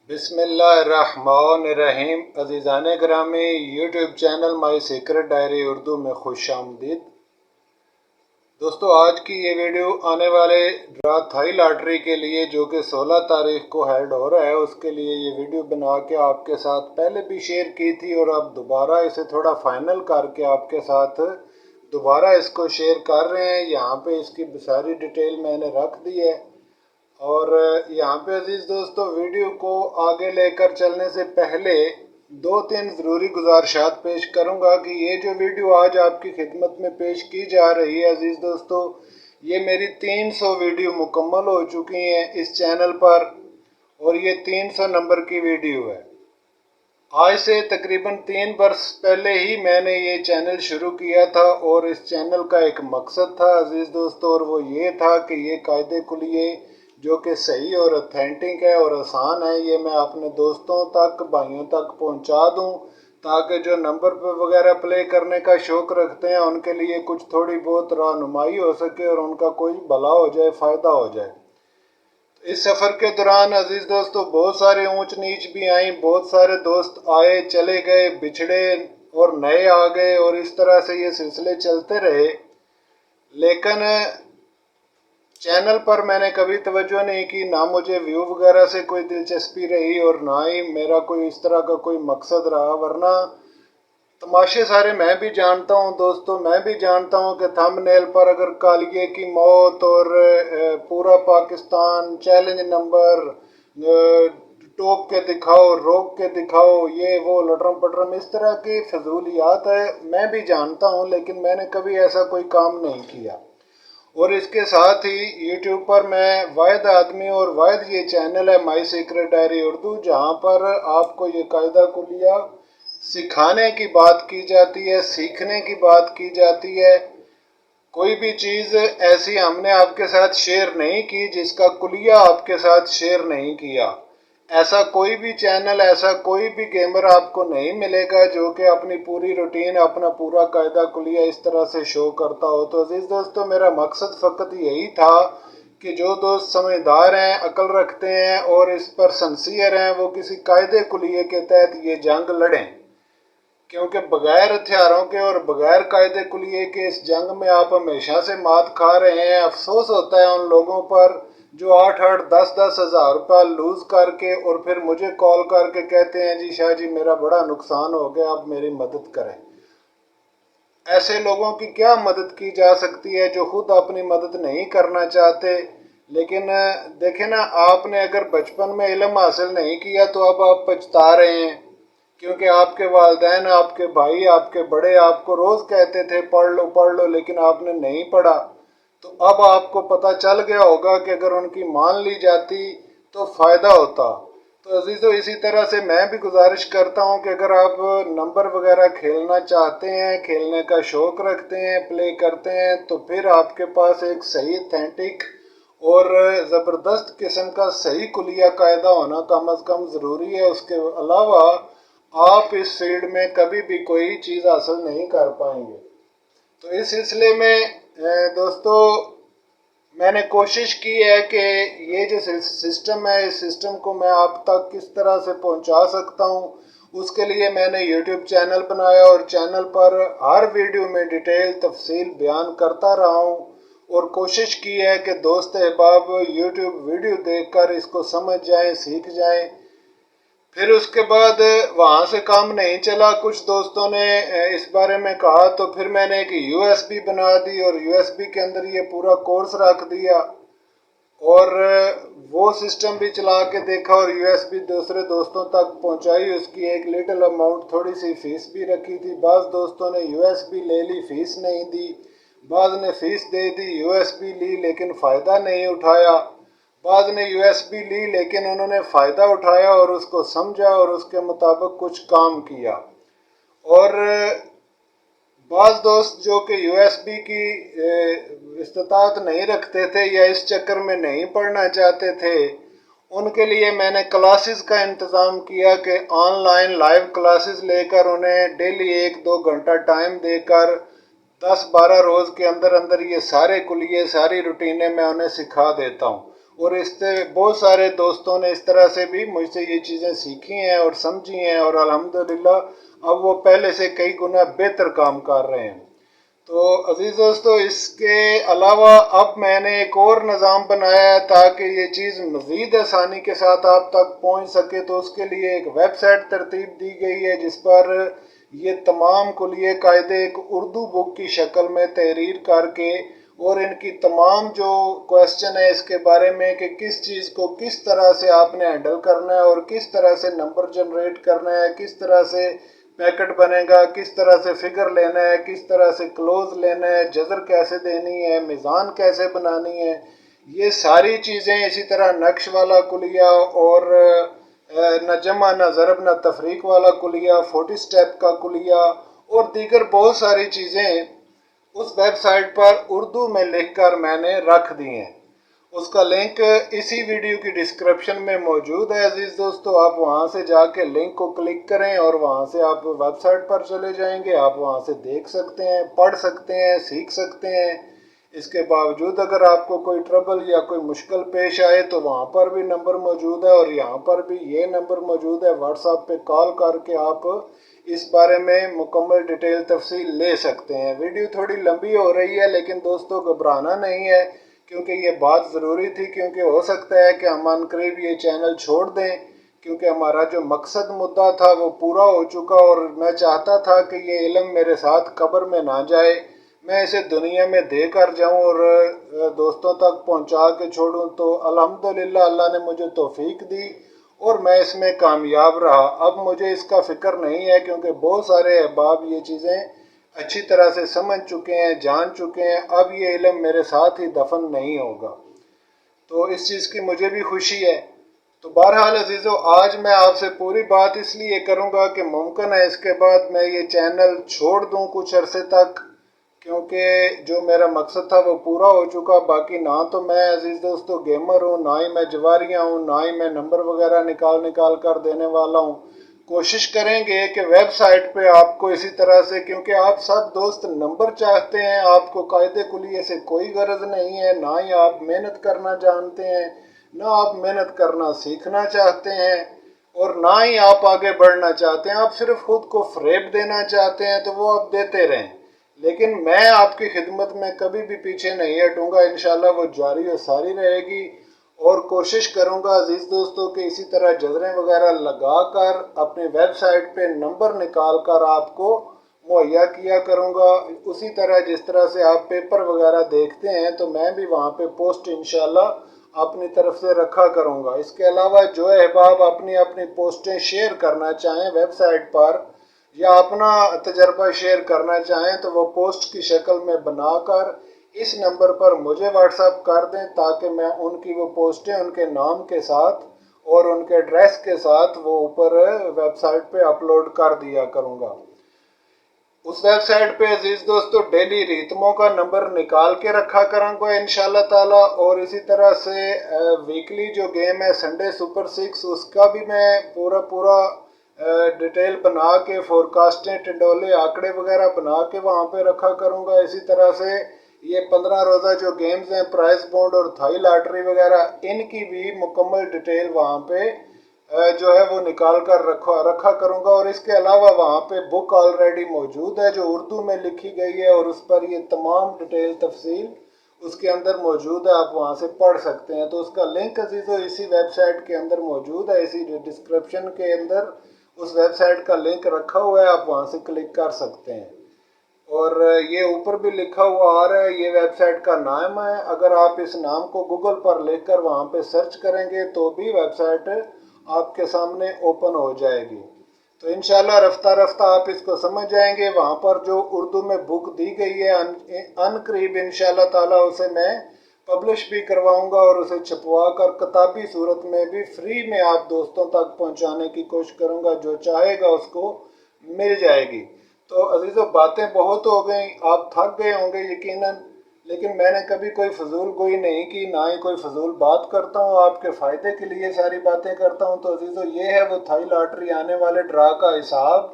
बिस्मिल्लाहिर्रहमानिर्रहीम। अज़ीज़ान गिरामी, YouTube channel my secret diary Urdu में खुश आमदीद। दोस्तों, आज की ये वीडियो आने वाले ड्रा थाई लॉटरी के लिए जो कि 16 तारीख को हेल्ड हो रहा है, उसके लिए ये वीडियो बना के आपके साथ पहले भी शेयर की थी और अब दोबारा इसे थोड़ा फाइनल करके आपके साथ दोबारा इसको शेयर कर रहे हैं। यहाँ पे इसकी सारी डिटेल मैंने रख दी है और यहाँ पे अजीज़ दोस्तों, वीडियो को आगे लेकर चलने से पहले दो तीन ज़रूरी गुजारिशात पेश करूँगा कि ये जो वीडियो आज आपकी खिदमत में पेश की जा रही है अजीज़ दोस्तों, ये मेरी 300 वीडियो मुकम्मल हो चुकी हैं इस चैनल पर और ये 300 नंबर की वीडियो है। आज से तकरीबन 3 वर्ष पहले ही मैंने ये चैनल शुरू किया था और इस चैनल का एक मकसद था अजीज़ दोस्तों, और वो ये था कि ये कायदे कुलिये जो कि सही और ऑथेंटिक है और आसान है, ये मैं अपने दोस्तों तक, भाइयों तक पहुंचा दूं, ताकि जो नंबर पर वगैरह प्ले करने का शौक़ रखते हैं उनके लिए कुछ थोड़ी बहुत रहनुमाई हो सके और उनका कोई भला हो जाए, फ़ायदा हो जाए। इस सफ़र के दौरान अजीज़ दोस्तों, बहुत सारे ऊंच नीच भी आई, बहुत सारे दोस्त आए चले गए, बिछड़े और नए आ गए और इस तरह से ये सिलसिले चलते रहे। लेकिन चैनल पर मैंने कभी तवज्जो नहीं की, ना मुझे व्यू वगैरह से कोई दिलचस्पी रही और ना ही मेरा कोई इस तरह का कोई मकसद रहा। वरना तमाशे सारे मैं भी जानता हूं दोस्तों, मैं भी जानता हूं कि थंबनेल पर अगर कालिए की मौत और पूरा पाकिस्तान चैलेंज नंबर, टोक के दिखाओ, रोक के दिखाओ, ये वो लटरम पटरम इस तरह की फजूलियात है, मैं भी जानता हूं, लेकिन मैंने कभी ऐसा कोई काम नहीं किया। और इसके साथ ही यूट्यूब पर मैं वाहिद आदमी और वाहिद ये चैनल है माई सीक्रेट डायरी उर्दू, जहाँ पर आपको ये कायदा कुलिया सिखाने की बात की जाती है, सीखने की बात की जाती है। कोई भी चीज़ ऐसी हमने आपके साथ शेयर नहीं की जिसका कुलिया आपके साथ शेयर नहीं किया। ऐसा कोई भी चैनल, ऐसा कोई भी गेमर आपको नहीं मिलेगा जो कि अपनी पूरी रूटीन, अपना पूरा कायदा कुलिया इस तरह से शो करता हो। तो अजीज़ दोस्तों, मेरा मकसद फ़कत यही था कि जो दोस्त समझदार हैं, अकल रखते हैं और इस पर सिंसियर हैं, वो किसी कायदे कुलिये के तहत ये जंग लड़ें, क्योंकि बग़ैर हथियारों के और बग़ैर कायदे कुलिये के इस जंग में आप हमेशा से मात खा रहे हैं। अफसोस होता है उन लोगों पर जो 8-8, 10-10 हज़ार रुपया लूज़ करके और फिर मुझे कॉल करके कहते हैं जी शाह जी मेरा बड़ा नुकसान हो गया, आप मेरी मदद करें। ऐसे लोगों की क्या मदद की जा सकती है जो खुद अपनी मदद नहीं करना चाहते। लेकिन देखें ना, आपने अगर बचपन में इल्म हासिल नहीं किया तो अब आप पछता रहे हैं, क्योंकि आपके वालिदैन, आपके भाई, आपके बड़े आपको रोज़ कहते थे पढ़ लो, लेकिन आपने नहीं पढ़ा। तो अब आपको पता चल गया होगा कि अगर उनकी मान ली जाती तो फ़ायदा होता। तो अजीज़ों, इसी तरह से मैं भी गुजारिश करता हूं कि अगर आप नंबर वगैरह खेलना चाहते हैं, खेलने का शौक़ रखते हैं, प्ले करते हैं, तो फिर आपके पास एक सही ऑथेंटिक और ज़बरदस्त किस्म का सही कुलिया कायदा होना कम अज़ कम ज़रूरी है। उसके अलावा आप इस फील्ड में कभी भी कोई चीज़ हासिल नहीं कर पाएंगे। तो इस सिलसिले में दोस्तों, मैंने कोशिश की है कि ये जो सिस्टम है, इस सिस्टम को मैं आप तक किस तरह से पहुंचा सकता हूं, उसके लिए मैंने यूट्यूब चैनल बनाया और चैनल पर हर वीडियो में डिटेल तफसील बयान करता रहा हूं और कोशिश की है कि दोस्त अहबाब यूट्यूब वीडियो देखकर इसको समझ जाएं, सीख जाएं। फिर उसके बाद वहाँ से काम नहीं चला, कुछ दोस्तों ने इस बारे में कहा, तो फिर मैंने एक USB बना दी और USB के अंदर ये पूरा कोर्स रख दिया और वो सिस्टम भी चला के देखा और USB दूसरे दोस्तों तक पहुँचाई। उसकी एक लिटिल अमाउंट, थोड़ी सी फ़ीस भी रखी थी। बाज़ दोस्तों ने USB ले ली, फ़ीस नहीं दी, बाज़ ने फ़ीस दे दी, USB ली लेकिन फ़ायदा नहीं उठाया, बाद ने USB ली लेकिन उन्होंने फ़ायदा उठाया और उसको समझा और उसके मुताबिक कुछ काम किया। और बाज़ दोस्त जो कि USB की इस्तात नहीं रखते थे या इस चक्कर में नहीं पढ़ना चाहते थे, उनके लिए मैंने क्लासेस का इंतज़ाम किया कि ऑनलाइन लाइव क्लासेस लेकर उन्हें डेली 1-2 घंटा टाइम देकर 10-12 रोज़ के अंदर अंदर ये सारे कुलिये, सारी रूटीनें मैं उन्हें सिखा देता हूँ। اور اس سے بہت سارے دوستوں نے اس طرح سے بھی مجھ سے یہ چیزیں سیکھی ہیں اور سمجھی ہیں، اور الحمدللہ اب وہ پہلے سے کئی گنا بہتر کام کر رہے ہیں۔ تو عزیز دوستو، اس کے علاوہ اب میں نے ایک اور نظام بنایا ہے تاکہ یہ چیز مزید آسانی کے ساتھ آپ تک پہنچ سکے۔ تو اس کے لیے ایک ویب سائٹ ترتیب دی گئی ہے جس پر یہ تمام کلیے قاعدے ایک اردو بک کی شکل میں تحریر کر کے، اور ان کی تمام جو کویسچن ہے اس کے بارے میں کہ کس چیز کو کس طرح سے آپ نے ہینڈل کرنا ہے، اور کس طرح سے نمبر جنریٹ کرنا ہے، کس طرح سے پیکٹ بنے گا، کس طرح سے فگر لینا ہے، کس طرح سے کلوز لینا ہے، جذر کیسے دینی ہے، میزان کیسے بنانی ہے، یہ ساری چیزیں، اسی طرح نقش والا کلیہ، اور نہ جمع نہ ضرب نہ تفریق والا کلیہ، 40 سٹیپ کا کلیہ، اور دیگر بہت ساری چیزیں اس ویب سائٹ پر اردو میں لکھ کر میں نے رکھ دی ہیں۔ اس کا لنک اسی ویڈیو کی ڈسکرپشن میں موجود ہے عزیز دوستو، آپ وہاں سے جا کے لنک کو کلک کریں اور وہاں سے آپ ویب سائٹ پر چلے جائیں گے۔ آپ وہاں سے دیکھ سکتے ہیں، پڑھ سکتے ہیں، سیکھ سکتے ہیں۔ اس کے باوجود اگر آپ کو کوئی ٹربل یا کوئی مشکل پیش آئے تو وہاں پر بھی نمبر موجود ہے، اور یہاں پر بھی یہ نمبر موجود ہے، واٹس ایپ پہ کال کر کے آپ اس بارے میں مکمل ڈیٹیل تفصیل لے سکتے ہیں۔ ویڈیو تھوڑی لمبی ہو رہی ہے لیکن دوستو گھبرانا نہیں ہے، کیونکہ یہ بات ضروری تھی، کیونکہ ہو سکتا ہے کہ ہم عن قریب یہ چینل چھوڑ دیں، کیونکہ ہمارا جو مقصد مدعا تھا وہ پورا ہو چکا، اور میں چاہتا تھا کہ یہ علم میرے ساتھ قبر میں نہ جائے، میں اسے دنیا میں دے کر جاؤں اور دوستوں تک پہنچا کے چھوڑوں۔ تو الحمدللہ اللہ نے مجھے توفیق دی اور میں اس میں کامیاب رہا۔ اب مجھے اس کا فکر نہیں ہے، کیونکہ بہت سارے احباب یہ چیزیں اچھی طرح سے سمجھ چکے ہیں، جان چکے ہیں، اب یہ علم میرے ساتھ ہی دفن نہیں ہوگا۔ تو اس چیز کی مجھے بھی خوشی ہے۔ تو بہرحال عزیزو، آج میں آپ سے پوری بات اس لیے کروں گا کہ ممکن ہے اس کے بعد میں یہ چینل چھوڑ دوں کچھ عرصے تک، کیونکہ جو میرا مقصد تھا وہ پورا ہو چکا۔ باقی نہ تو میں عزیز دوستو گیمر ہوں، نہ ہی میں جواریہ ہوں، نہ ہی میں نمبر وغیرہ نکال کر دینے والا ہوں۔ کوشش کریں گے کہ ویب سائٹ پہ آپ کو اسی طرح سے، کیونکہ آپ سب دوست نمبر چاہتے ہیں، آپ کو قاعدے کلیے سے کوئی غرض نہیں ہے، نہ ہی آپ محنت کرنا جانتے ہیں، نہ آپ محنت کرنا سیکھنا چاہتے ہیں، اور نہ ہی آپ آگے بڑھنا چاہتے ہیں۔ آپ صرف خود کو فریب دینا چاہتے ہیں تو وہ آپ دیتے رہیں، لیکن میں آپ کی خدمت میں کبھی بھی پیچھے نہیں ہٹوں گا، انشاءاللہ وہ جاری و ساری رہے گی۔ اور کوشش کروں گا عزیز دوستو کہ اسی طرح جذریں وغیرہ لگا کر اپنی ویب سائٹ پہ نمبر نکال کر آپ کو مہیا کیا کروں گا، اسی طرح جس طرح سے آپ پیپر وغیرہ دیکھتے ہیں تو میں بھی وہاں پہ پوسٹ انشاءاللہ اپنی طرف سے رکھا کروں گا۔ اس کے علاوہ جو احباب اپنی پوسٹیں شیئر کرنا چاہیں ویب سائٹ پر، یا اپنا تجربہ شیئر کرنا چاہیں، تو وہ پوسٹ کی شکل میں بنا کر اس نمبر پر مجھے واٹس ایپ کر دیں، تاکہ میں ان کی وہ پوسٹیں ان کے نام کے ساتھ اور ان کے ایڈریس کے ساتھ وہ اوپر ویب سائٹ پہ اپلوڈ کر دیا کروں گا۔ اس ویب سائٹ پہ عزیز دوستو ڈیلی ریتموں کا نمبر نکال کے رکھا کروں گا انشاءاللہ تعالی، اور اسی طرح سے ویکلی جو گیم ہے سنڈے سپر 6، اس کا بھی میں پورا ڈیٹیل بنا کے فورکاسٹیں، ٹنڈولے، آنکڑے وغیرہ بنا کے وہاں پہ رکھا کروں گا۔ اسی طرح سے یہ 15 روزہ جو گیمز ہیں، پرائز بونڈ اور تھائی لاٹری وغیرہ، ان کی بھی مکمل ڈیٹیل وہاں پہ جو ہے وہ نکال کر رکھا کروں گا۔ اور اس کے علاوہ وہاں پہ بک آلریڈی موجود ہے جو اردو میں لکھی گئی ہے، اور اس پر یہ تمام ڈیٹیل تفصیل اس کے اندر موجود ہے، آپ وہاں سے پڑھ سکتے ہیں۔ تو اس کا لنک عزیزو اسی ویب سائٹ کے اندر موجود ہے، اسی ڈسکرپشن کے اندر اس ویب سائٹ کا لنک رکھا ہوا ہے، آپ وہاں سے کلک کر سکتے ہیں۔ اور یہ اوپر بھی لکھا ہوا آ رہا ہے، یہ ویب سائٹ کا نام ہے۔ اگر آپ اس نام کو گوگل پر لکھ کر وہاں پہ سرچ کریں گے تو بھی ویب سائٹ آپ کے سامنے اوپن ہو جائے گی۔ تو انشاءاللہ رفتہ رفتہ آپ اس کو سمجھ جائیں گے۔ وہاں پر جو اردو میں بک دی گئی ہے ان قریب انشاءاللہ تعالی اسے میں پبلش بھی کرواؤں گا، اور اسے چھپوا کر کتابی صورت میں بھی فری میں آپ دوستوں تک پہنچانے کی کوشش کروں گا، جو چاہے گا اس کو مل جائے گی۔ تو عزیزو باتیں بہت ہو گئیں، آپ تھک گئے ہوں گے یقیناً، لیکن میں نے کبھی کوئی فضول گوئی نہیں کی، نہ ہی کوئی فضول بات کرتا ہوں، آپ کے فائدے کے لیے ساری باتیں کرتا ہوں۔ تو عزیزو یہ ہے وہ تھائی لاٹری آنے والے ڈرا کا حساب،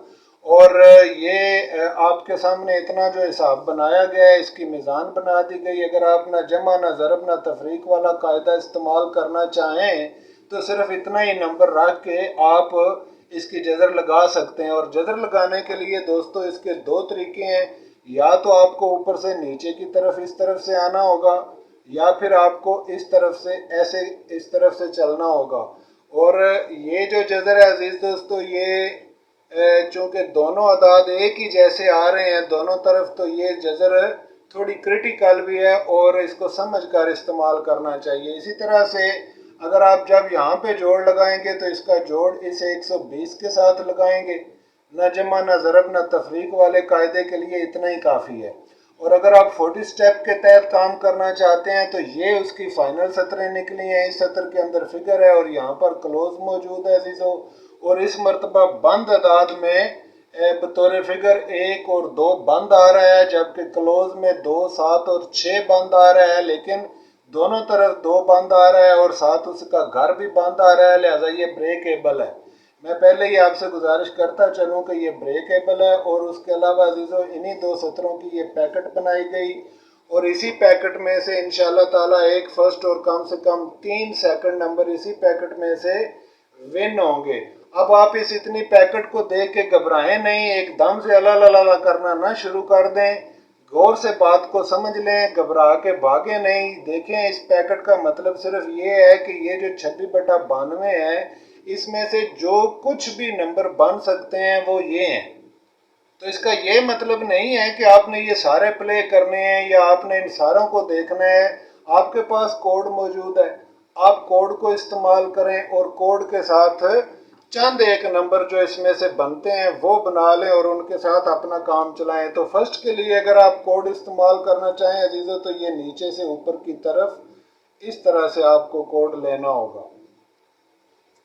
اور یہ آپ کے سامنے اتنا جو حساب بنایا گیا ہے اس کی میزان بنا دی گئی. اگر آپ نہ جمع نہ ضرب نہ تفریق والا قاعدہ استعمال کرنا چاہیں تو صرف اتنا ہی نمبر رکھ کے آپ اس کی جذر لگا سکتے ہیں. اور جذر لگانے کے لیے دوستو اس کے دو طریقے ہیں. یا تو آپ کو اوپر سے نیچے کی طرف اس طرف سے آنا ہوگا یا پھر آپ کو اس طرف سے ایسے اس طرف سے چلنا ہوگا. اور یہ جو جذر ہے عزیز دوستو یہ چونکہ دونوں اعداد ایک ہی جیسے آ رہے ہیں دونوں طرف تو یہ جذر تھوڑی کریٹیکل بھی ہے اور اس کو سمجھ کر استعمال کرنا چاہیے. اسی طرح سے اگر آپ جب یہاں پہ جوڑ لگائیں گے تو اس کا جوڑ اس 120 کے ساتھ لگائیں گے. نہ جمع نہ ضرب نہ تفریق والے قاعدے کے لیے اتنا ہی کافی ہے. اور اگر آپ 40 سٹیپ کے تحت کام کرنا چاہتے ہیں تو یہ اس کی فائنل سطریں نکلی ہیں. اس سطر کے اندر فگر ہے اور یہاں پر کلوز موجود ہے عزیزو. اور اس مرتبہ بند اعداد میں بطور فگر 1 اور 2 بند آ رہا ہے جبکہ کلوز میں 2 7 اور 6 بند آ رہا ہے. لیکن دونوں طرف 2 بند آ رہا ہے اور ساتھ اس کا گھر بھی بند آ رہا ہے لہذا یہ بریکیبل ہے. میں پہلے ہی آپ سے گزارش کرتا چلوں کہ یہ بریکیبل ہے. اور اس کے علاوہ عزیزو انہی 2 سطروں کی یہ پیکٹ بنائی گئی اور اسی پیکٹ میں سے انشاءاللہ تعالی ایک فرسٹ اور کم سے کم 3 سیکنڈ نمبر اسی پیکٹ میں سے ون ہوں گے. اب آپ اس اتنی پیکٹ کو دیکھ کے گھبرائیں نہیں, ایک دم سے اللہ اللہ کرنا نہ شروع کر دیں. غور سے بات کو سمجھ لیں, گھبرا کے بھاگیں نہیں. دیکھیں اس پیکٹ کا مطلب صرف یہ ہے کہ یہ جو 26/92 ہے اس میں سے جو کچھ بھی نمبر بن سکتے ہیں وہ یہ ہیں. تو اس کا یہ مطلب نہیں ہے کہ آپ نے یہ سارے پلے کرنے ہیں یا آپ نے ان ساروں کو دیکھنا ہے. آپ کے پاس کوڈ موجود ہے, آپ کوڈ کو استعمال کریں اور کوڈ کے ساتھ چند ایک نمبر جو اس میں سے بنتے ہیں وہ بنا لیں اور ان کے ساتھ اپنا کام چلائیں. تو فرسٹ کے لیے اگر آپ کوڈ استعمال کرنا چاہیں عزیزو تو یہ نیچے سے اوپر کی طرف اس طرح سے آپ کو کوڈ لینا ہوگا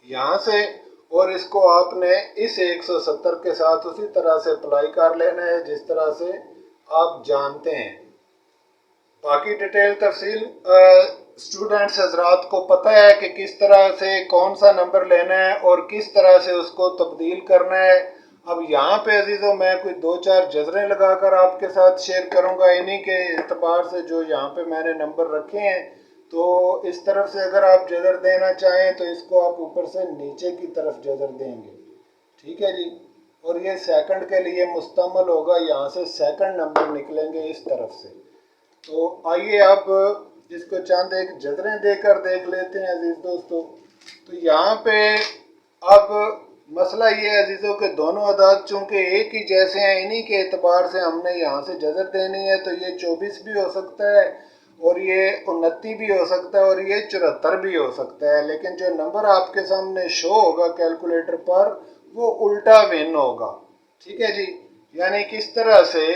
یہاں سے, اور اس کو آپ نے اس 170 کے ساتھ اسی طرح سے اپلائی کر لینا ہے جس طرح سے آپ جانتے ہیں. باقی ڈیٹیل تفصیل اسٹوڈنٹس حضرات کو پتہ ہے کہ کس طرح سے کون سا نمبر لینا ہے اور کس طرح سے اس کو تبدیل کرنا ہے. اب یہاں پہ عزیزو میں کوئی 2-4 جذریں لگا کر آپ کے ساتھ شیئر کروں گا انہی کے اعتبار سے جو یہاں پہ میں نے نمبر رکھے ہیں. تو اس طرف سے اگر آپ جذر دینا چاہیں تو اس کو آپ اوپر سے نیچے کی طرف جذر دیں گے, ٹھیک ہے جی. اور یہ سیکنڈ کے لیے مستعمل ہوگا, یہاں سے سیکنڈ نمبر نکلیں گے اس طرف سے. تو آئیے اب اس کو چند ایک جذریں دے کر دیکھ لیتے ہیں عزیز دوستو. تو یہاں پہ اب مسئلہ یہ ہے عزیزوں کہ دونوں اعداد چونکہ ایک ہی جیسے ہیں انہی کے اعتبار سے ہم نے یہاں سے جذر دینی ہے. تو یہ 24 بھی ہو سکتا ہے اور یہ 29 بھی ہو سکتا ہے اور یہ 74 بھی ہو سکتا ہے. لیکن جو نمبر آپ کے سامنے شو ہوگا کیلکولیٹر پر وہ الٹا ون ہوگا, ٹھیک ہے جی. یعنی کس طرح سے,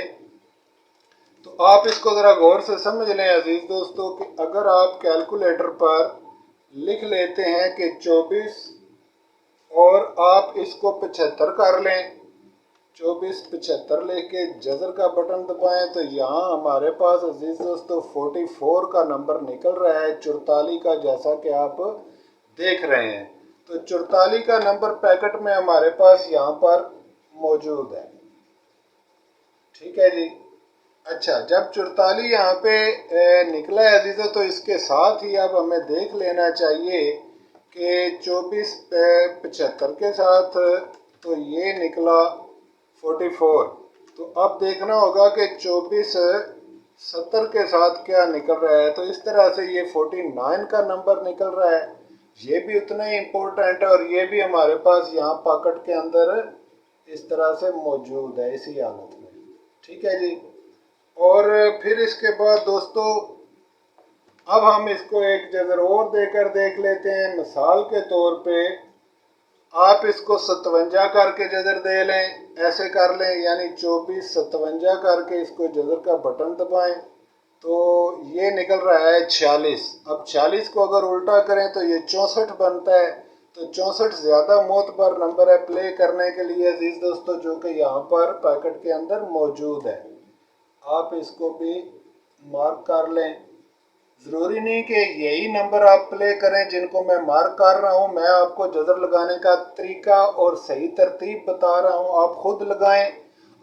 تو آپ اس کو ذرا غور سے سمجھ لیں عزیز دوستو کہ اگر آپ کیلکولیٹر پر لکھ لیتے ہیں کہ 24 اور آپ اس کو 75 کر لیں, 24 75 لے کے جذر کا بٹن دبائیں تو یہاں ہمارے پاس عزیز دوستو 44 کا نمبر نکل رہا ہے 44 کا, جیسا کہ آپ دیکھ رہے ہیں. تو 44 کا نمبر پیکٹ میں ہمارے پاس یہاں پر موجود ہے, ٹھیک ہے جی. اچھا, جب 44 یہاں پہ نکلا ہے عزیزو تو اس کے ساتھ ہی اب ہمیں دیکھ لینا چاہیے کہ 24 75 کے ساتھ تو یہ نکلا 44. تو اب دیکھنا ہوگا کہ 24 70 کے ساتھ کیا نکل رہا ہے. تو اس طرح سے یہ 49 کا نمبر نکل رہا ہے, یہ بھی اتنا ہی امپورٹنٹ ہے اور یہ بھی ہمارے پاس یہاں پاکٹ کے اندر اس طرح سے موجود ہے اسی حالت میں, ٹھیک ہے جی. اور پھر اس کے بعد دوستو اب ہم اس کو ایک جذر اور دے کر دیکھ لیتے ہیں. مثال کے طور پہ آپ اس کو 57 کر کے جذر دے لیں, ایسے کر لیں, یعنی 24 57 کر کے اس کو جذر کا بٹن دبائیں تو یہ نکل رہا ہے 46. اب 46 کو اگر الٹا کریں تو یہ 64 بنتا ہے. تو 64 زیادہ معتبر نمبر ہے پلے کرنے کے لیے عزیز دوستو جو کہ یہاں پر پیکٹ کے اندر موجود ہے. آپ اس کو بھی مارک کر لیں, ज़रूरी नहीं कि यही नंबर आप प्ले करें जिनको मैं मार्क कर रहा हूँ। मैं आपको जज़र लगाने का तरीका और सही तरतीब बता रहा हूँ, आप खुद लगाएं,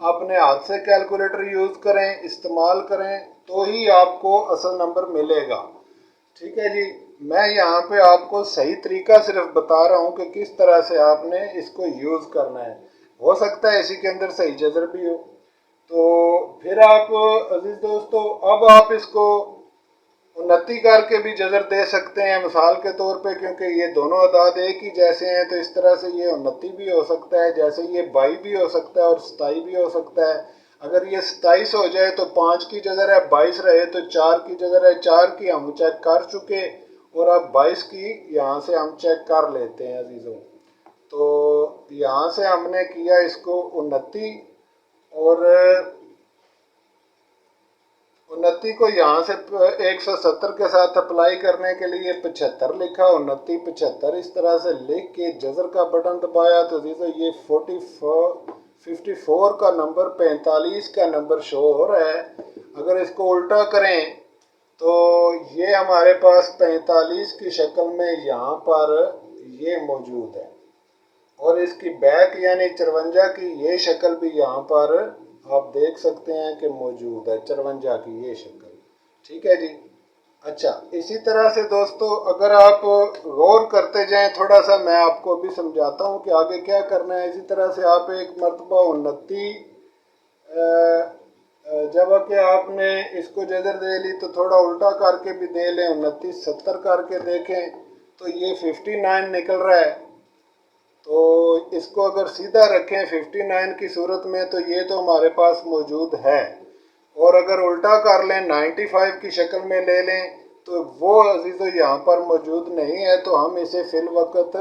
अपने हाथ से कैलकुलेटर यूज़ करें, इस्तेमाल करें, तो ही आपको असल नंबर मिलेगा। ठीक है जी, मैं यहाँ पे आपको सही तरीका सिर्फ बता रहा हूँ कि किस तरह से आपने इसको यूज़ करना है। हो सकता है इसी के अंदर सही जज़र भी हो। तो फिर आप अजीज दोस्तों, अब आप इसको उन्नति करके भी जज़र दे सकते हैं मिसाल के तौर पे, क्योंकि ये दोनों अदाद एक ही जैसे हैं, तो इस तरह से ये उन्नति भी हो सकता है, जैसे ये 22 भी हो सकता है और 27 भी हो सकता है। अगर ये 27 हो जाए तो 5 की जगह है, 22 रहे तो 4 की जगह है। 4 की हम चेक कर चुके और अब 22 की यहाँ से हम चेक कर लेते हैं अजीज़ों। तो यहाँ से हमने किया इसको उन्नति, और उन्नति को यहाँ से 170 के साथ अप्लाई करने के लिए 75 लिखा, उन्नति 75 इस तरह से लिख के जज़र का बटन दबाया तो ये 54 का नंबर 45 का नंबर शो हो रहा है। अगर इसको उल्टा करें तो ये हमारे पास 45 की शक्ल में यहाँ पर ये मौजूद है, और इसकी बैक यानी 54 की ये शक्ल भी यहाँ पर आप देख सकते हैं कि मौजूद है, 54 की ये शक्ल। ठीक है जी। अच्छा, इसी तरह से दोस्तों अगर आप गौर करते जाएं थोड़ा सा, मैं आपको अभी समझाता हूँ कि आगे क्या करना है। इसी तरह से आप एक मरतबा उन्नति जब कि आपने इसको जज़र दे ली तो थोड़ा उल्टा करके भी दे लें, 29 70 करके देखें तो ये 59 निकल रहा है। तो इसको अगर सीधा रखें 59 की सूरत में तो ये तो हमारे पास मौजूद है, और अगर उल्टा कर लें 95 की शक्ल में ले लें तो वो अजीज़ो यहाँ पर मौजूद नहीं है, तो हम इसे फिल वक्त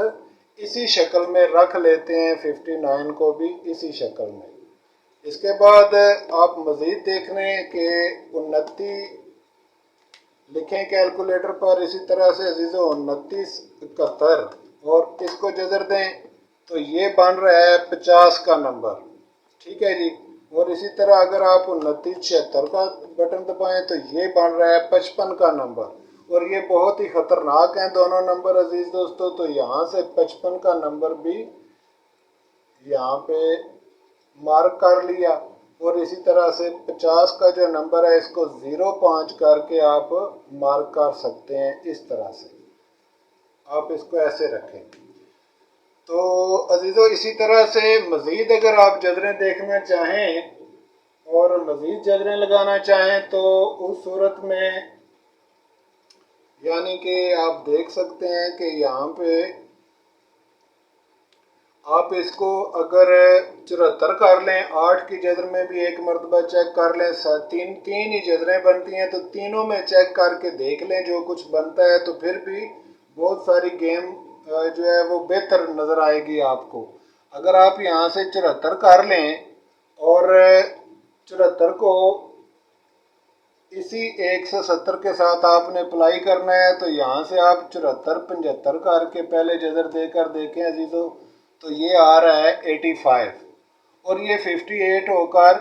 इसी शक्ल में रख लेते हैं, 59 को भी इसी शक्ल में। इसके बाद आप मज़ीद देख लें कि उन्नति लिखें कैलकुलेटर पर, इसी तरह से अजीज़ो 29 71 और इसको जज़र दें तो ये बन रहा है 50 का नंबर। ठीक है जी। और इसी तरह अगर आप 29 76 का बटन दबाएं तो ये बन रहा है 55 का नंबर, और ये बहुत ही ख़तरनाक हैं दोनों नंबर अजीज़ दोस्तों। तो यहाँ से 55 का नंबर भी यहाँ पे मार्क कर लिया, और इसी तरह से 50 का जो नंबर है इसको 05 करके आप मार्क कर सकते हैं। इस तरह से आप इसको ऐसे रखें। तो अजीज़ों इसी तरह से मज़ीद अगर आप जज़रें देखना चाहें और मज़ीद जज़रें लगाना चाहें तो उस सूरत में यानी कि आप देख सकते हैं कि यहाँ पे आप इसको अगर 74 कर लें, 8 की जज़र में भी एक मरतबा चेक कर लें, तीन ही जज़रें बनती हैं तो तीनों में चेक करके देख लें जो कुछ बनता है, तो फिर भी बहुत सारी गेम जो है वो बेहतर नज़र आएगी आपको। अगर आप यहाँ से 74 कर लें और 74 को इसी 170 के साथ आपने अप्लाई करना है, तो यहाँ से आप 74 75 करके पहले जज़र देकर देखें अजीज़ों तो ये आ रहा है 85, और ये 58 होकर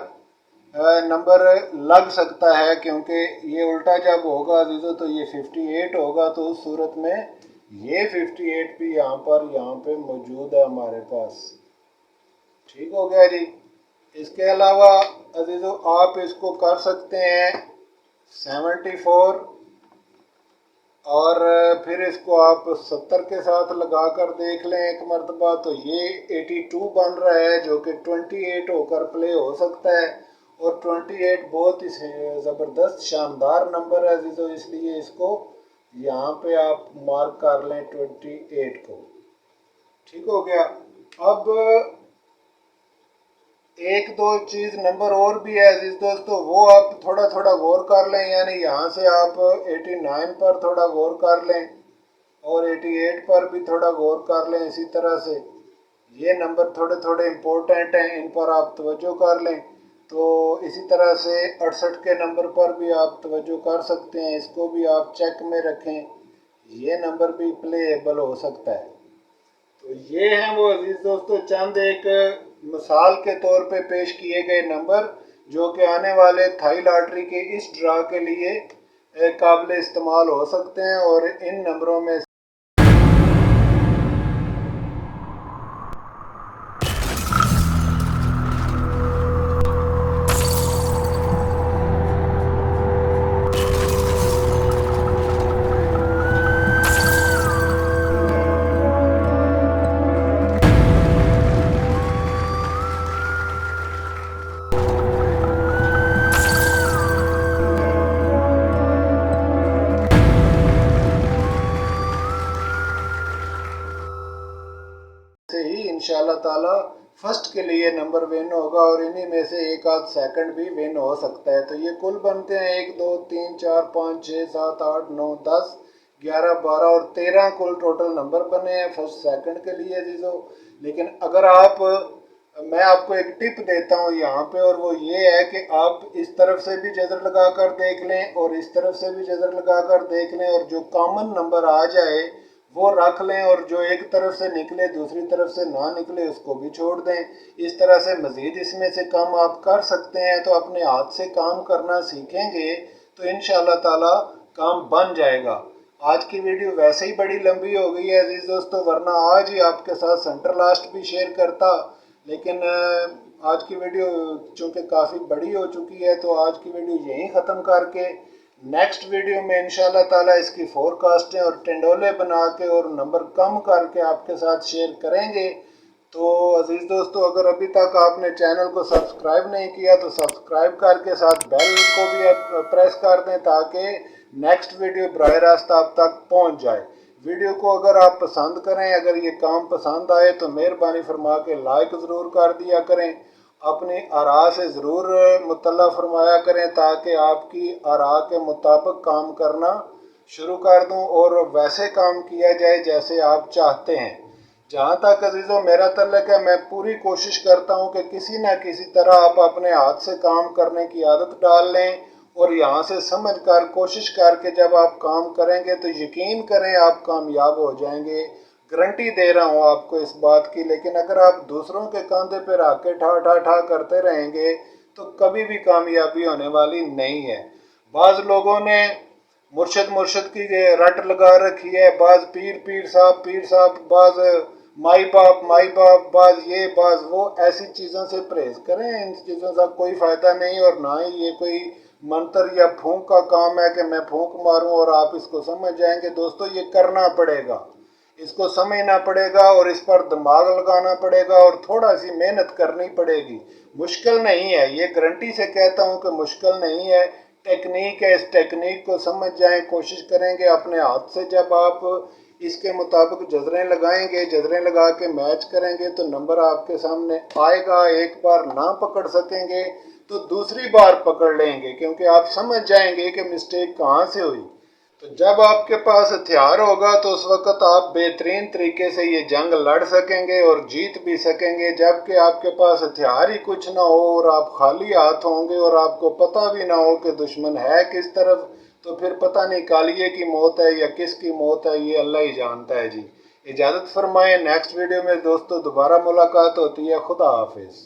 नंबर लग सकता है, क्योंकि ये उल्टा जब होगा अजीज़ों तो ये 58 होगा, तो उस सूरत में ये 58 भी यहाँ पे मौजूद है हमारे पास। ठीक हो गया जी। इसके अलावा अजीज़ों आप इसको कर सकते हैं 74, और फिर इसको आप 70 के साथ लगा कर देख लें एक मरतबा, तो ये 82 बन रहा है जो कि 28 होकर प्ले हो सकता है, और 28 बहुत ही ज़बरदस्त शानदार नंबर है अजीज़ों, इसलिए इसको यहाँ पे आप मार्क कर लें 28 को। ठीक हो गया। अब एक दो चीज़ नंबर और भी है अजीज़ दोस्तों, वो आप थोड़ा थोड़ा गौर कर लें, यानी यहाँ से आप 89 पर थोड़ा गौर कर लें और 88 पर भी थोड़ा गौर कर लें। इसी तरह से ये नंबर थोड़े थोड़े इम्पोर्टेंट हैं, इन पर आप तवज्जो कर लें। तो इसी तरह से 68 के नंबर पर भी आप तवज्जो कर सकते हैं, इसको भी आप चेक में रखें, ये नंबर भी प्लेएबल हो सकता है। तो ये हैं वो अजीज़ दोस्तों चंद एक मिसाल के तौर पे पेश किए गए नंबर, जो कि आने वाले थाई लॉटरी के इस ड्रा के लिए काबिल इस्तेमाल हो सकते हैं। और इन नंबरों में से ही इंशाल्लाह ताला फर्स्ट के लिए नंबर विन होगा और इन्हीं में से एक आध सेकंड भी विन हो सकता है। तो ये कुल बनते हैं 1 2 3 4 5 6 7 8 9 10 11 12 और 13 कुल टोटल नंबर बने हैं फर्स्ट सेकंड के लिए अजीजों। लेकिन अगर मैं आपको एक टिप देता हूँ यहाँ पे, और वो ये है कि आप इस तरफ से भी जजर लगा कर देख लें और इस तरफ से भी जजर लगा कर देख लें, और जो कॉमन नंबर आ जाए वो रख लें, और जो एक तरफ से निकले दूसरी तरफ से ना निकले उसको भी छोड़ दें। इस तरह से मज़ीद इसमें से काम आप कर सकते हैं। तो अपने हाथ से काम करना सीखेंगे तो इंशाअल्लाह ताला काम बन जाएगा। आज की वीडियो वैसे ही बड़ी लंबी हो गई है अजीज़ दोस्तों, वरना आज ही आपके साथ सेंटर लास्ट भी शेयर करता, लेकिन आज की वीडियो चूँकि काफ़ी बड़ी हो चुकी है तो आज की वीडियो यहीं ख़त्म करके नेक्स्ट वीडियो में इंशाल्लाह ताला इसकी फोरकास्टें और टेंडोले बना के और नंबर कम करके आपके साथ शेयर करेंगे। तो अजीज़ दोस्तों, अगर अभी तक आपने चैनल को सब्सक्राइब नहीं किया तो सब्सक्राइब करके साथ बेल को भी प्रेस कर दें ताकि नेक्स्ट वीडियो बराह रास्त आप तक पहुंच जाए। वीडियो को अगर आप पसंद करें, अगर ये काम पसंद आए तो मेहरबानी फरमा के लाइक ज़रूर कर दिया करें। अपनी आरा से ज़रूर मुतल्ला फरमाया करें ताकि आपकी आरा के मुताबिक काम करना शुरू कर दूं और वैसे काम किया जाए जैसे आप चाहते हैं। जहाँ तक अजीज़ों मेरा तल्लक है, मैं पूरी कोशिश करता हूँ कि किसी न किसी तरह आप अपने हाथ से काम करने की आदत डाल लें, और यहाँ से समझ कर कोशिश करके जब आप काम करेंगे तो यकीन करें आप कामयाब हो जाएंगे। गारंटी दे रहा हूँ आपको इस बात की। लेकिन अगर आप दूसरों के कंधे पे रख के ठा ठा ठा करते रहेंगे तो कभी भी कामयाबी होने वाली नहीं है। बाज़ लोगों ने मुर्शद मुर्शद की रट लगा रखी है, बाज़ पीर साहब, बाज़ माई बाप, बाज़ ये बाज़ वो। ऐसी चीज़ों से परहेज़ करें, इन चीज़ों का कोई फ़ायदा नहीं, और ना ही ये कोई मंत्र या फूंक का काम है कि मैं फूंक मारूं और आप इसको समझ जाएंगे। दोस्तों, ये करना पड़ेगा, इसको समझना पड़ेगा और इस पर दिमाग लगाना पड़ेगा और थोड़ा सी मेहनत करनी पड़ेगी। मुश्किल नहीं है, ये गारंटी से कहता हूँ कि मुश्किल नहीं है। टेक्निक है, इस टेक्निक को समझ जाएं, कोशिश करेंगे अपने हाथ से। जब आप इसके मुताबिक जजरें लगाएंगे, जजरें लगा के मैच करेंगे तो नंबर आपके सामने आएगा। एक बार ना पकड़ सकेंगे तो दूसरी बार पकड़ लेंगे, क्योंकि आप समझ जाएंगे कि मिस्टेक कहाँ से हुई। तो जब आपके पास हथियार होगा तो उस वक़्त आप बेहतरीन तरीके से ये जंग लड़ सकेंगे और जीत भी सकेंगे। जबकि आपके पास हथियार ही कुछ ना हो और आप खाली हाथ होंगे और आपको पता भी ना हो कि दुश्मन है किस तरफ, तो फिर पता नहीं कालिए की मौत है या किसकी मौत है, ये अल्लाह ही जानता है जी। इजाज़त फरमाएं, नेक्स्ट वीडियो में दोस्तों दोबारा मुलाकात होती है। खुदा हाफिज़।